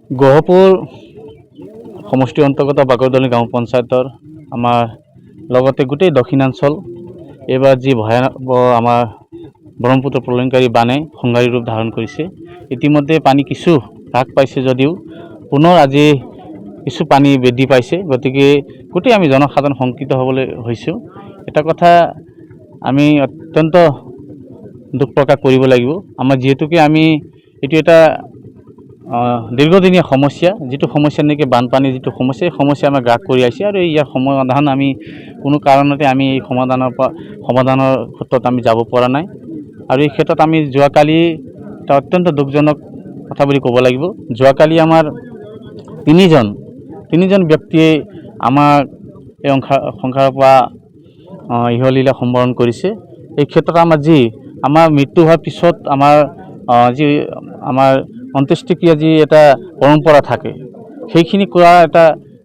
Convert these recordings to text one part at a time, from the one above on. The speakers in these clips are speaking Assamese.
গহপুৰ সমষ্টিৰ অন্তৰ্গত বাগৰদলনি গাঁও পঞ্চায়তৰ আমাৰ লগতে গোটেই দক্ষিণাঞ্চল এইবাৰ যি ভয়ানক আমাৰ ব্ৰহ্মপুত্ৰ প্ৰলয়ংকাৰী বানে সংঘাৰী ৰূপ ধাৰণ কৰিছে। ইতিমধ্যে পানী কিছু হ্ৰাস পাইছে যদিও পুনৰ আজি কিছু পানী বৃদ্ধি পাইছে। গতিকে গোটেই আমি জনসাধাৰণ শংকিত হ'বলৈ হৈছোঁ। এটা কথা আমি অত্যন্ত দুখ প্ৰকাশ কৰিব লাগিব। আমাৰ যিহেতুকে আমি এইটো এটা দীৰ্ঘদিনীয়া সমস্যা, যিটো সমস্যা নেকি বানপানীৰ যিটো সমস্যা, এই সমস্যা আমাৰ গ্ৰাস কৰি আহিছে আৰু ইয়াৰ সমাধান আমি কোনো কাৰণতে আমি এই সমাধানৰ ক্ষেত্ৰত আমি যাব পৰা নাই। আৰু এই ক্ষেত্ৰত আমি যোৱাকালি এটা অত্যন্ত দুখজনক কথা বুলি ক'ব লাগিব। যোৱাকালি আমাৰ তিনিজন ব্যক্তিয়ে আমাৰ এই সংসাৰৰ পৰা ইহলীলা সম্বৰণ কৰিছে। এই ক্ষেত্ৰত আমাৰ মৃত্যু হোৱাৰ পিছত আমাৰ অন্ত্যেষ্টিক্ৰিয়া যি এটা পৰম্পৰা থাকে,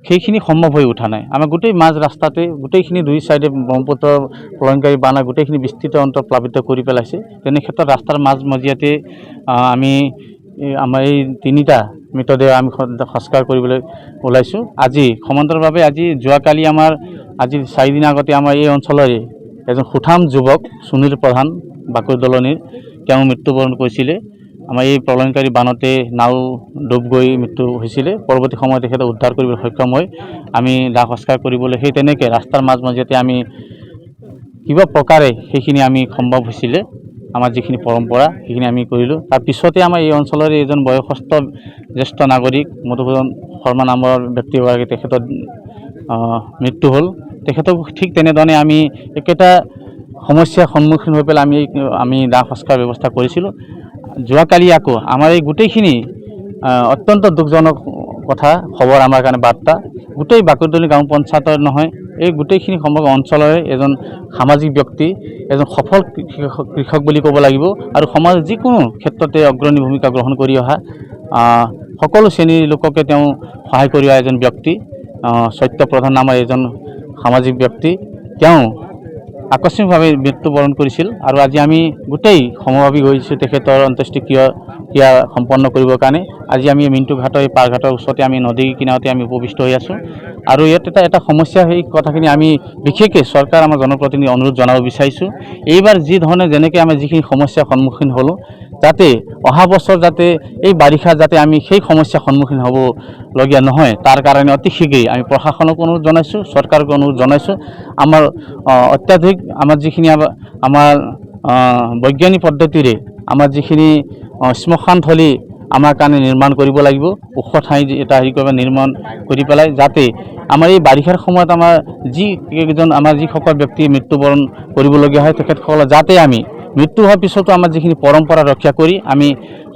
সেইখিনি সম্ভৱ হৈ উঠা নাই। আমাৰ গোটেই মাজ ৰাস্তাতে গোটেইখিনি দুই চাইডে ব্ৰহ্মপুত্ৰ প্ৰলয়ংকাৰী বানে গোটেইখিনি বিস্তৃত অঞ্চল প্লাবিত কৰি পেলাইছে। তেনে ক্ষেত্ৰত ৰাস্তাৰ মাজমজিয়াতে আমাৰ এই তিনিটা মৃতদেহ আমি সংস্কাৰ কৰিবলৈ ওলাইছোঁ। আজি সমান্তৰালভাৱে যোৱাকালি আজি 4 দিন আগতে আমাৰ এই অঞ্চলৰে এজন সুঠাম যুৱক সুনীল প্ৰধান বাকৰদলনিৰ তেওঁ মৃত্যুবৰণ কৰিছিলে। আমাৰ এই প্ৰলয়ংকাৰী বানতে নাও ডুব গৈ মৃত্যু হৈছিলে। পৰৱৰ্তী সময়ত তেখেতক উদ্ধাৰ কৰিবলৈ সক্ষম হৈ আমি দাহ সংস্কাৰ কৰিবলৈ সেই তেনেকৈ ৰাস্তাৰ মাজমজিয়াতে আমি কিবা প্ৰকাৰে সেইখিনি আমি সম্ভৱ হৈছিলে। আমাৰ যিখিনি পৰম্পৰা সেইখিনি আমি কৰিলোঁ। তাৰপিছতে আমাৰ এই অঞ্চলৰে এজন বয়সস্থ জ্যেষ্ঠ নাগৰিক মধুসূদন শৰ্মা নামৰ ব্যক্তি এগৰাকী তেখেতৰ মৃত্যু হ'ল। তেখেতক ঠিক তেনেধৰণে আমি একেটা সমস্যাৰ সন্মুখীন হৈ পেলাই আমি দাহ সংস্কাৰ ব্যৱস্থা কৰিছিলোঁ। যোৱাকালি আকৌ আমাৰ এই গোটেইখিনি অত্যন্ত দুখজনক খবৰ আমাৰ কাৰণে বাৰ্তা। গোটেই বাকৰদলনি গাঁও পঞ্চায়তৰ নহয়, এই গোটেইখিনি সমগ্ৰ অঞ্চলৰে এজন সামাজিক ব্যক্তি, এজন সফল কৃষক বুলি ক'ব লাগিব আৰু সমাজ যিকোনো ক্ষেত্ৰতে অগ্ৰণী ভূমিকা গ্ৰহণ কৰি অহা সকলো শ্ৰেণীৰ লোককে তেওঁ সহায় কৰি অহা এজন ব্যক্তি, সত্য প্ৰধান নামৰ এজন সামাজিক ব্যক্তি। তেওঁ আকস্মিকভাৱে মৃত্যুবৰণ কৰিছিল আৰু আজি আমি গোটেই সমভাৱী হৈছোঁ তেখেতৰ অন্ত্যেষ্টিক্ৰিয়া সম্পন্ন কৰিবৰ কাৰণে। আজি আমি মিণ্টু ঘাটৰ এই পাৰঘাটৰ ওচৰতে আমি নদী কিনাৰতে আমি উপবিষ্ট হৈ আছোঁ আৰু ইয়াত এটা সমস্যা, সেই কথাখিনি আমি বিশেষকৈ চৰকাৰ আমাৰ জনপ্ৰতিনিধি অনুৰোধ জনাব বিচাৰিছোঁ। এইবাৰ যেনেকৈ আমি যিখিনি সমস্যাৰ সন্মুখীন হ'লোঁ, যাতে অহা বছৰ যাতে এই বাৰিষা যাতে আমি সেই সমস্যাৰ সন্মুখীন হ'বলগীয়া নহয়, তাৰ কাৰণে অতি শীঘ্ৰেই আমি প্ৰশাসনক অনুৰোধ জনাইছোঁ, চৰকাৰক অনুৰোধ জনাইছোঁ। আমাৰ অত্যাধিক যিখিনি আমাৰ বৈজ্ঞানিক পদ্ধতিৰে আমাৰ যিখিনি শ্মশানথলী আমাৰ কাৰণে নিৰ্মাণ কৰিব লাগিব, ওখ ঠাই এটা নিৰ্মাণ কৰি পেলাই, যাতে আমাৰ এই বাৰিষাৰ সময়ত আমাৰ যিসকল ব্যক্তি মৃত্যুবৰণ কৰিবলগীয়া হয়, তেখেতসকলৰ যাতে আমি মৃত্যু হোৱাৰ পিছতো আমাৰ যিখিনি পৰম্পৰা ৰক্ষা কৰি আমি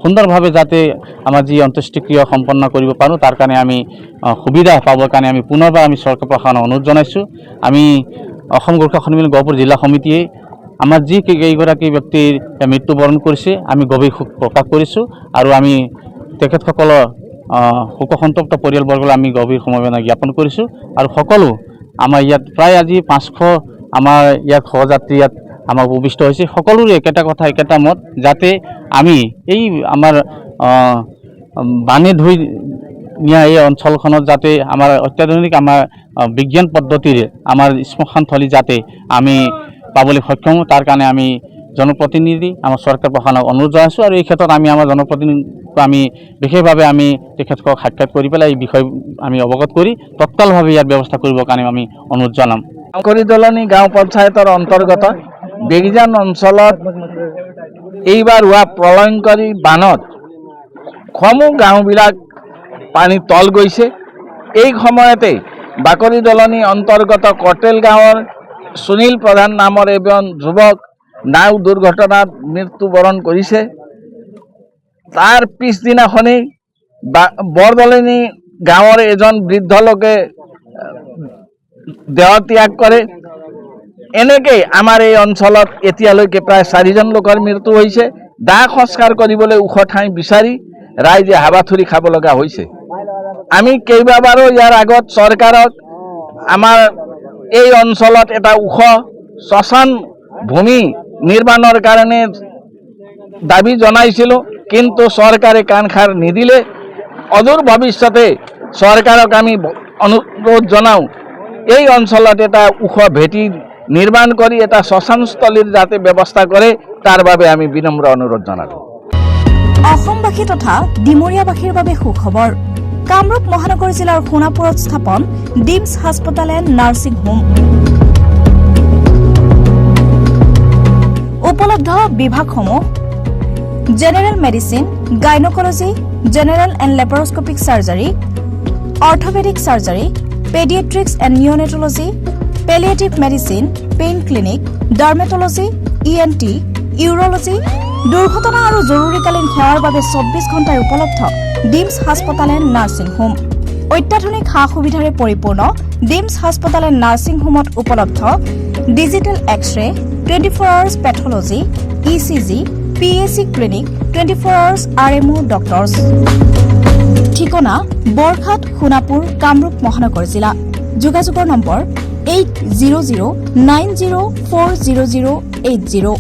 সুন্দৰভাৱে যাতে আমাৰ যি অন্ত্যেষ্টিক্ৰিয়া সম্পন্ন কৰিব পাৰোঁ, তাৰ কাৰণে আমি সুবিধা পাবৰ কাৰণে আমি পুনৰবাৰ আমি চৰকাৰ প্ৰশাসনক অনুৰোধ জনাইছোঁ। আমি অসম গোৰ্খা সন্মিলন গহপুৰ জিলা সমিতিয়ে আমাৰ কেইগৰাকী ব্যক্তিৰ মৃত্যুবৰণ কৰিছে, আমি গভীৰ শোক প্ৰকাশ কৰিছোঁ আৰু আমি তেখেতসকলৰ শোকসন্তপ্ত পৰিয়ালবৰ্গলৈ আমি গভীৰ সমবেদনা জ্ঞাপন কৰিছোঁ। আৰু সকলো আমাৰ ইয়াত প্ৰায় আজি 500 আমাৰ ইয়াত সহযাত্ৰী আমাৰ উপবিষ্ট হৈছে। সকলোৰে একেটা কথা, একেটা মত, যাতে আমি এই আমাৰ বানে ধুই নিয়া এই অঞ্চলখনত যাতে আমাৰ অত্যাধুনিক আমাৰ বিজ্ঞান পদ্ধতিৰে আমাৰ শ্মশানথলী যাতে আমি পাবলৈ সক্ষম হওঁ, তাৰ কাৰণে আমি জনপ্ৰতিনিধি আমাৰ চৰকাৰ প্ৰশাসনক অনুৰোধ জনাইছোঁ। আৰু এই ক্ষেত্ৰত আমি আমাৰ জনপ্ৰতিনিধিক আমি বিশেষভাৱে আমি তেখেতসকলক সাক্ষাৎ কৰি পেলাই এই বিষয় আমি অৱগত কৰি তৎকালভাৱে ইয়াৰ ব্যৱস্থা কৰিবৰ কাৰণে আমি অনুৰোধ জনাম। বাকৰদলনি গাঁও পঞ্চায়তৰ অন্তৰ্গত বেগিজান অঞ্চলত এইবাৰ হোৱা প্ৰলয়ংকাৰী বানত সমূহ গাঁওবিলাক পানী তল গৈছে। এই সময়তে বাকৰদলনি অন্তৰ্গত কটেল গাঁৱৰ সুনীল প্ৰধান নামৰ এজন যুৱক নাও দুৰ্ঘটনাত মৃত্যুবৰণ কৰিছে। তাৰ পিছদিনাখনেই বৰদলনি গাঁৱৰ এজন বৃদ্ধ লোকে দেহত্যাগ কৰে। এনেকৈ আমাৰ এই অঞ্চলত এতিয়ালৈকে প্ৰায় 4জন লোকৰ মৃত্যু হৈছে। দাহ সংস্কাৰ কৰিবলৈ ওখ ঠাই বিচাৰি ৰাইজে হাবাথুৰি খাব লগা হৈছে। আমি কেইবাবাৰো ইয়াৰ আগত চৰকাৰক আমাৰ এই অঞ্চলত এটা ওখ শ্মশান ভূমি নিৰ্মাণৰ কাৰণে দাবী জনাইছিলোঁ, কিন্তু চৰকাৰে কাণ সাৰ নিদিলে। অদূৰ ভৱিষ্যতে চৰকাৰক আমি অনুৰোধ জনাওঁ এই অঞ্চলত এটা ওখ ভেটি নিৰ্মাণ কৰি এটা শ্মশানস্থলীৰ যাতে ব্যৱস্থা কৰে তাৰ বাবে আমি বিনম্ৰ অনুৰোধ জনালোঁ। অসমবাসী তথা ডিমৰীয়াবাসীৰ বাবে সুখবৰ। কামৰূপ মহানগৰ জিলাৰ সোণাপুৰত স্থাপন ডিমছ হাস্পতাল এণ্ড নাৰ্ছিং হোম। উপলব্ধ বিভাগসমূহ general medicine, gynaecology, general and laparoscopic surgery, orthopaedic surgery, paediatrics and neonatology, palliative medicine, pain clinic, dermatology, ENT, urology, দুৰ্ঘটনা আৰু জৰুৰীকালীন সেৱাৰ বাবে 24 ঘণ্টাই উপলব্ধ ডিমছ হাস্পতাল এণ্ড নাৰ্ছিং হোম। অত্যাধুনিক সা সুবিধাৰে পৰিপূৰ্ণ ডিমছ হাস্পতাল এণ্ড নাৰ্ছিং হোমত উপলব্ধ digital X-ray, 24 hours pathology, ECG, PAC clinic, 24 hours RMO doctors. ঠিকনা বৰঘাট, সোণাপুৰ, কামৰূপ মহানগৰ জিলা। যোগাযোগৰ নম্বৰ 8009040080।